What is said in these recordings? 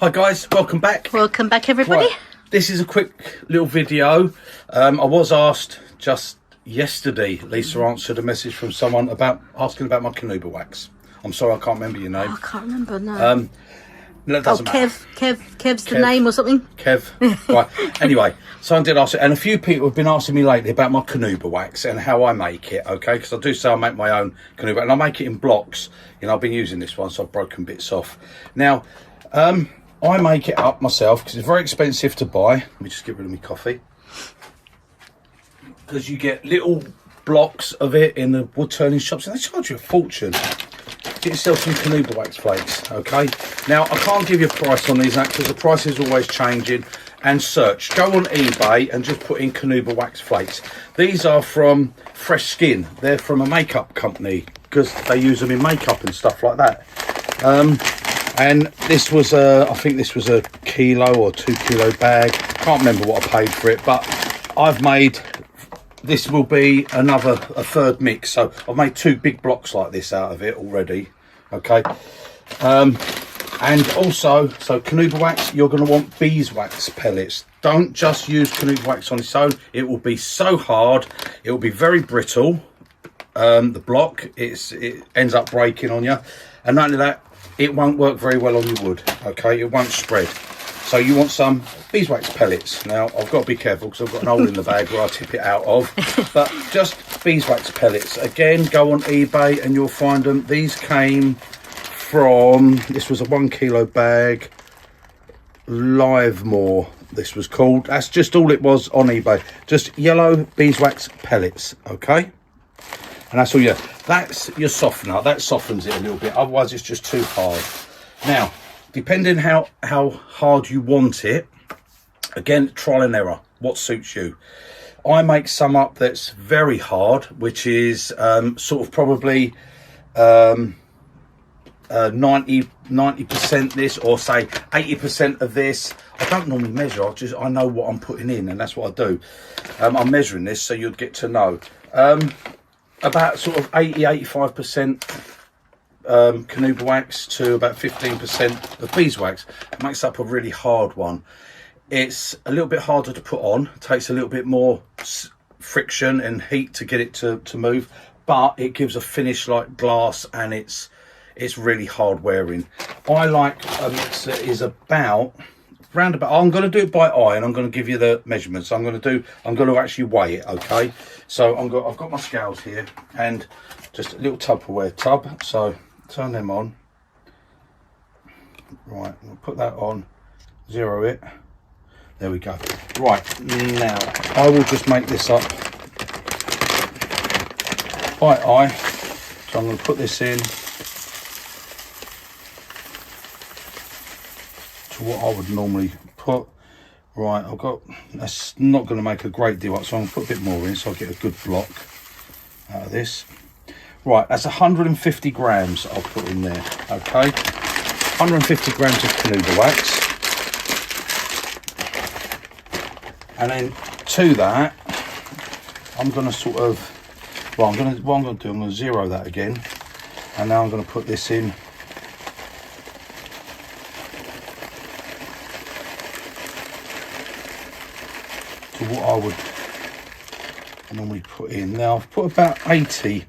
Hi guys, welcome back. Welcome back everybody. Right, this is a quick little video. I was asked just yesterday, Lisa answered a message from someone asking about my Canuba wax. I'm sorry, I can't remember your name. Oh, I can't remember, no. No, it doesn't matter. Kev's the name or something. Kev. Right. Anyway, someone did ask it, and a few people have been asking me lately about my Canuba wax and how I make it, okay? Because I do say I make my own Canuba, and I make it in blocks. You know, I've been using this one, so I've broken bits off. Now, I make it up myself because it's very expensive to buy. Let me just get rid of my coffee. Because you get little blocks of it in the wood turning shops, and they charge you a fortune. Get yourself some Canuba wax flakes, okay? Now, I can't give you a price on these because the price is always changing. And search. Go on eBay and just put in Canuba wax flakes. These are from Fresh Skin. They're from a makeup company because they use them in makeup and stuff like that. And this was I think this was a kilo or 2 kilo bag. Can't remember what I paid for it, but I've made, this will be a third mix. So I've made 2 big blocks like this out of it already. Okay. And also, so Canuba wax, you're going to want beeswax pellets. Don't just use Canuba wax on its own. It will be so hard. It will be very brittle. The block, it ends up breaking on you. And not only that, it won't work very well on your wood, okay? It won't spread. So you want some beeswax pellets. Now, I've got to be careful because I've got an hole in the bag where I tip it out of. But just beeswax pellets. Again, go on eBay and you'll find them. These came from, this was a 1 kilo bag, Livemore, this was called. That's just all it was on eBay. Just yellow beeswax pellets, okay? And that's all that's your softener. That softens it a little bit. Otherwise, it's just too hard. Now, depending how hard you want it, again, trial and error. What suits you? I make some up that's very hard, which is sort of probably 90% this, or say 80% of this. I don't normally measure. I know what I'm putting in, and that's what I do. I'm measuring this so you'd get to know. About sort of 80-85% Canuba wax to about 15% of beeswax. It makes up a really hard one. It's a little bit harder to put on. It takes a little bit more friction and heat to get it to move, but it gives a finish like glass, and it's really hard wearing. I like a mix that is about roundabout. I'm going to do it by eye, and I'm going to give you the measurements. I'm going to actually weigh it, okay? So I've got my scales here and just a little Tupperware tub. So turn them on. Right, we'll put that on, zero it. There we go. Right, now I will just make this up by eye. So I'm going to put this in to what I would normally put. Right, that's not going to make a great deal up, so I'm going to put a bit more in so I get a good block out of this. Right, that's 150 grams I'll put in there, okay? 150 grams of Canuba wax. And then to that, I'm going to sort of, what I'm going to do, I'm going to zero that again. And now I'm going to put this in to what I would normally put in. Now I've put about 80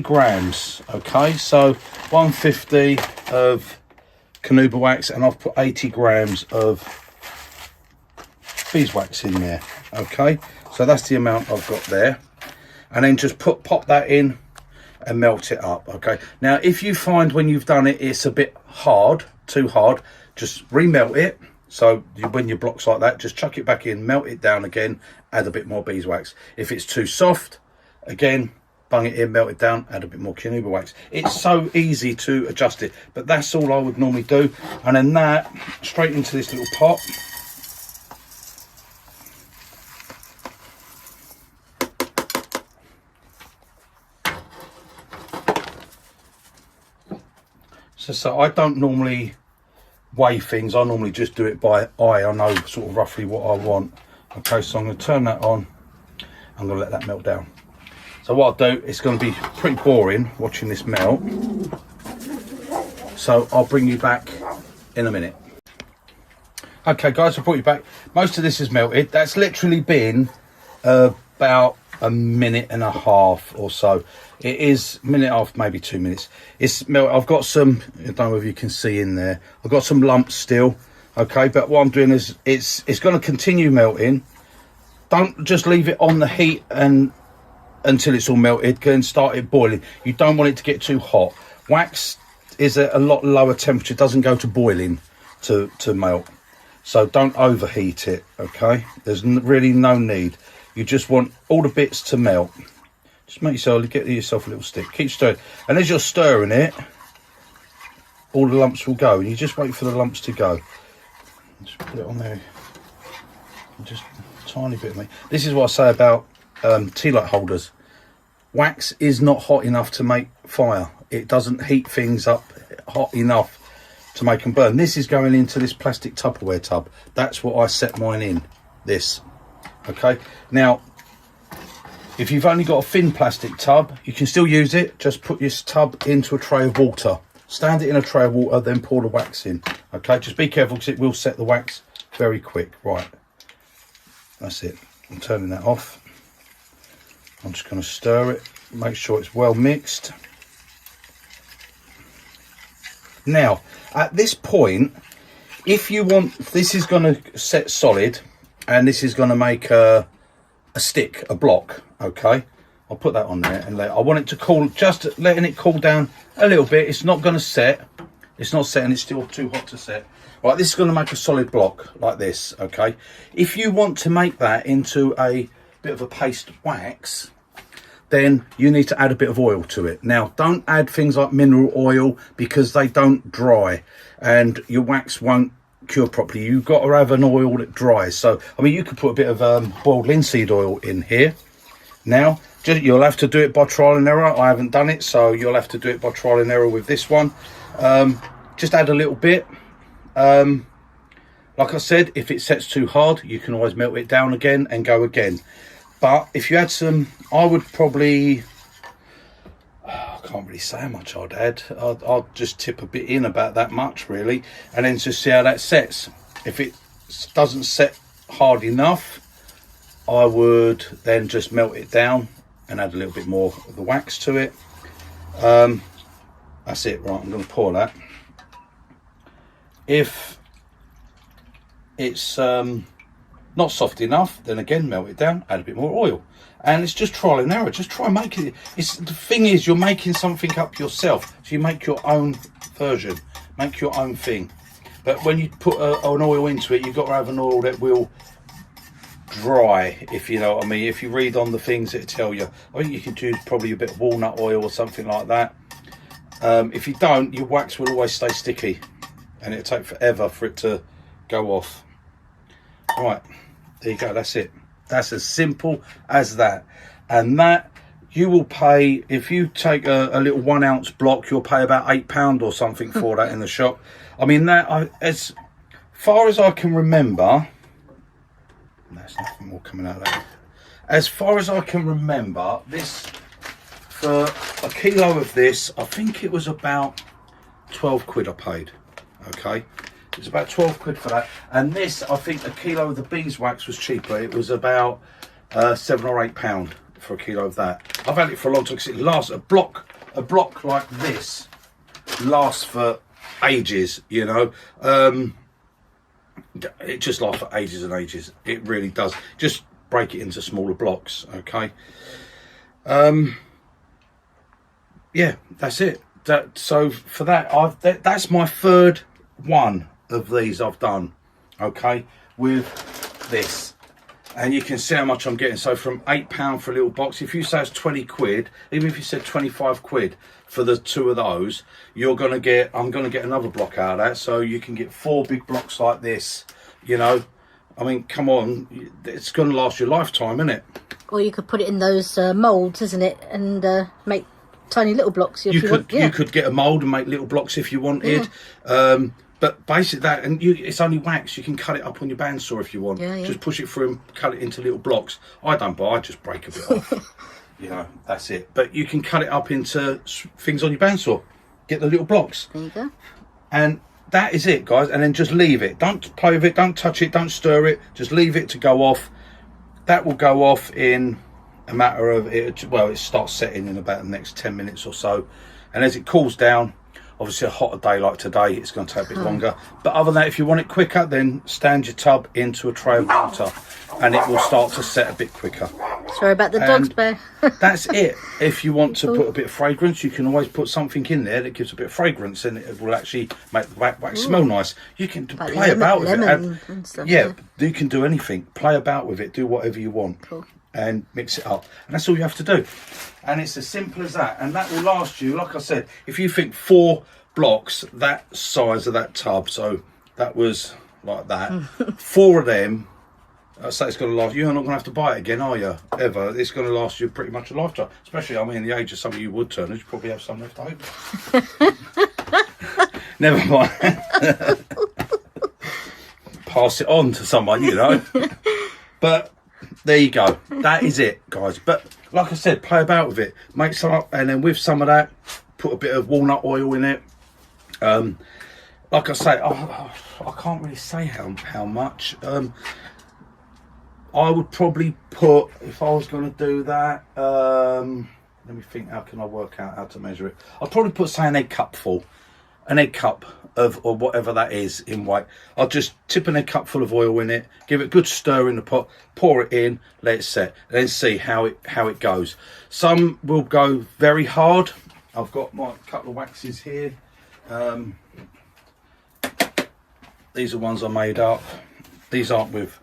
grams, okay? So 150 of Canuba wax, and I've put 80 grams of beeswax in there, okay? So that's the amount I've got there. And then just pop that in and melt it up, okay? Now, if you find when you've done it, it's a bit hard, too hard, just remelt it. So when your block's like that, just chuck it back in, melt it down again, add a bit more beeswax. If it's too soft, again, bung it in, melt it down, add a bit more Canuba wax. It's so easy to adjust it, but that's all I would normally do. And then that, straight into this little pot. So I don't normally weigh things. I normally just do it by eye. I know sort of roughly what I want. Okay, so I'm going to turn that on. I'm going to let that melt down. So what I'll do, it's going to be pretty boring watching this melt. So I'll bring you back in a minute. Okay, guys, I brought you back. Most of this is melted. That's literally been about a minute and a half or so. It is a minute and a half, maybe 2 minutes. It's melted. I've got some, I don't know if you can see in there, I've got some lumps still. Okay, but what I'm doing is it's going to continue melting. Don't just leave it on the heat and until it's all melted. Go and start it boiling. You don't want it to get too hot. Wax is at a lot lower temperature. It doesn't go to boiling to melt. So don't overheat it, okay? There's really no need. You just want all the bits to melt. Just make yourself, get yourself a little stick. Keep stirring. And as you're stirring it, all the lumps will go. And you just wait for the lumps to go. Just put it on there. Just a tiny bit of me. This is what I say about tea light holders. Wax is not hot enough to make fire. It doesn't heat things up hot enough to make them burn. This is going into this plastic Tupperware tub. That's what I set mine in, this. Okay, now if you've only got a thin plastic tub, you can still use it. Just put your tub into a tray of water, stand it in a tray of water, then pour the wax in. Okay, just be careful because it will set the wax very quick. Right, that's it. I'm turning that off. I'm just going to stir it, make sure it's well mixed. Now, at this point, if you want, this is going to set solid, and this is going to make a stick, a block, okay? I'll put that on there, and I want it to cool, just letting it cool down a little bit. It's not going to set. It's not setting, it's still too hot to set. Right, this is going to make a solid block like this, okay? If you want to make that into a bit of a paste wax, then you need to add a bit of oil to it. Now, don't add things like mineral oil because they don't dry and your wax won't cure properly. You've got to have an oil that dries. So, I mean, you could put a bit of boiled linseed oil in here. Now, you'll have to do it by trial and error. I haven't done it, so you'll have to do it by trial and error with this one. Just add a little bit. Like I said, if it sets too hard, you can always melt it down again and go again. But if you add some, I would probably, I can't really say how much I'd add. I'd just tip a bit in, about that much really, and then just see how that sets. If it doesn't set hard enough, I would then just melt it down and add a little bit more of the wax to it. That's it. Right, I'm going to pour that. If it's not soft enough, then again melt it down, add a bit more oil, and it's just trial and error. Just try making it. The thing is, you're making something up yourself, so you make your own version, make your own thing. But when you put an oil into it, you've got to have an oil that will dry, if you know what I mean. If you read on the things that tell you, I think you could use probably a bit of walnut oil or something like that. If you don't, your wax will always stay sticky and it'll take forever for it to go off. Right, there you go, that's it. That's as simple as that. And that you will pay, if you take a little 1 ounce block, you'll pay about £8 or something for that in the shop. I mean, that, as far as I can remember, there's nothing more coming out of that. As far as I can remember, this, for a kilo of this, I think it was about 12 quid I paid, okay? It's about 12 quid for that. And this, I think a kilo of the beeswax was cheaper. It was about £7 or £8 for a kilo of that. I've had it for a long time because it lasts, a block like this lasts for ages, you know. It just lasts for ages and ages. It really does. Just break it into smaller blocks, okay. Yeah, that's it. So for that, that's my third one of these I've done, okay, with this, and you can see how much I'm getting. So from £8 for a little box, if you say it's 20 quid, even if you said 25 quid for the 2 of those, I'm gonna get another block out of that, so you can get 4 big blocks like this, you know. I mean, come on, it's gonna last your lifetime, isn't it? Or you could put it in those moulds, isn't it, and make tiny little blocks if you want. Yeah. You could get a mould and make little blocks if you wanted. Yeah. But basically that, and it's only wax. You can cut it up on your bandsaw if you want. Yeah, yeah. Just push it through and cut it into little blocks. I don't buy, I just break a bit off. You know, that's it. But you can cut it up into things on your bandsaw. Get the little blocks. There you go. And that is it, guys. And then just leave it. Don't play with it, don't touch it, don't stir it. Just leave it to go off. That will go off in a matter of it. Well, it starts setting in about the next 10 minutes or so, and as it cools down, obviously a hotter day like today, it's going to take a bit longer. But other than that, if you want it quicker, then stand your tub into a tray of water and it will start to set a bit quicker. Sorry about the dogs, Bear. That's it. If you want to put a bit of fragrance, you can always put something in there that gives a bit of fragrance, and it will actually make the wax smell nice. You can like play about with it. And stuff, Yeah, you can do anything. Play about with it. Do whatever you want. Cool. And mix it up, and that's all you have to do. And it's as simple as that, and that will last you, like I said, if you think 4 blocks that size of that tub, so that was like that, 4 of them, so it's going to last. You're not going to have to buy it again, are you, ever? It's going to last you pretty much a lifetime, especially, I mean, the age of some of you wood turners, you probably have some left over. Never mind. Pass it on to someone, you know. But there you go. That is it, guys. But like I said, play about with it. Make some up, and then with some of that, put a bit of walnut oil in it. Like I say, I can't really say how much. I would probably put, if I was going to do that, let me think, how can I work out how to measure it? I'd probably put, say, an egg cup of, or whatever that is in weight. I'll just tip an egg cup full of oil in it, give it a good stir in the pot, pour it in, let it set, and then see how it goes. Some will go very hard. I've got my couple of waxes here. These are ones I made up. These aren't with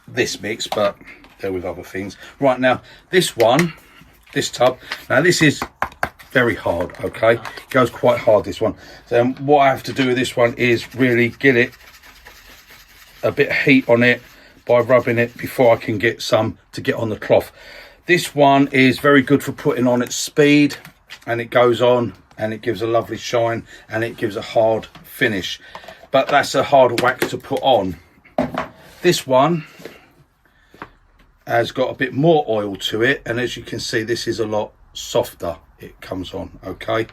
this mix, but they're with other things. Right, now this tub, now this is very hard, okay? It goes quite hard, this one. So what I have to do with this one is really get it a bit of heat on it by rubbing it before I can get some to get on the cloth. This one is very good for putting on at speed, and it goes on and it gives a lovely shine and it gives a hard finish, but that's a harder wax to put on. This one has got a bit more oil to it, and as you can see, this is a lot softer. It comes on, okay,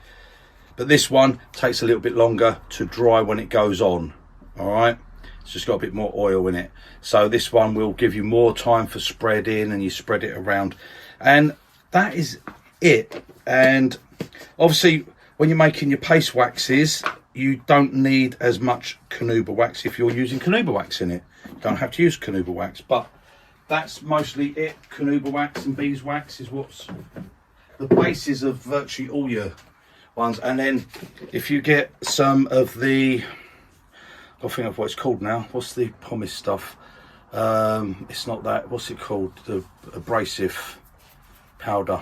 but this one takes a little bit longer to dry when it goes on. All right, it's just got a bit more oil in it, so this one will give you more time for spreading, and you spread it around, and that is it. And obviously when you're making your paste waxes, you don't need as much carnauba wax. If you're using carnauba wax in it, you don't have to use carnauba wax, but that's mostly it. Carnauba wax and beeswax is what's the basis of virtually all your ones. And then if you get some of the, I think of what it's called now, what's the pumice stuff, it's not that, what's it called, the abrasive powder,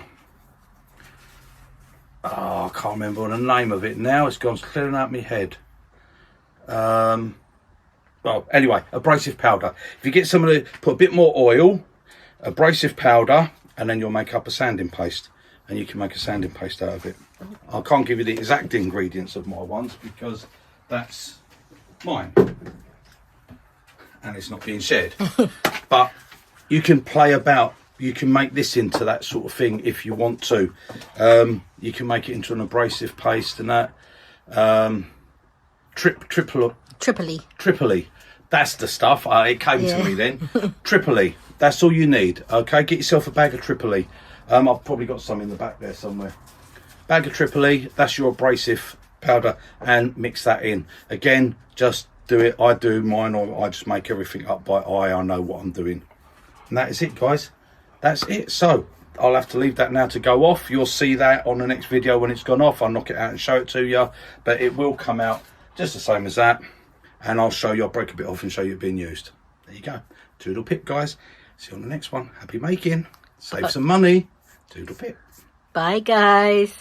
I can't remember the name of it now, it's gone clearing out my head. Well, anyway, abrasive powder. If you get some of the, put a bit more oil, abrasive powder, and then you'll make up a sanding paste, and you can make a sanding paste out of it. I can't give you the exact ingredients of my ones because that's mine and it's not being shared. But you can play about. You can make this into that sort of thing if you want to. You can make it into an abrasive paste and that. Tripoli. That's the stuff. It came to me then. Tripoli. That's all you need. Okay, get yourself a bag of Tripoli. I've probably got some in the back there somewhere. Bag of Tripoli, that's your abrasive powder, and mix that in. Again, just do it. I do mine, or I just make everything up by eye. I know what I'm doing. And that is it, guys. That's it. So I'll have to leave that now to go off. You'll see that on the next video when it's gone off. I'll knock it out and show it to you, but it will come out just the same as that. And I'll show you, I'll break a bit off and show you it being used. There you go. Toodle pip, guys. See you on the next one. Happy making. Save some money. Toodle pip. Bye, guys.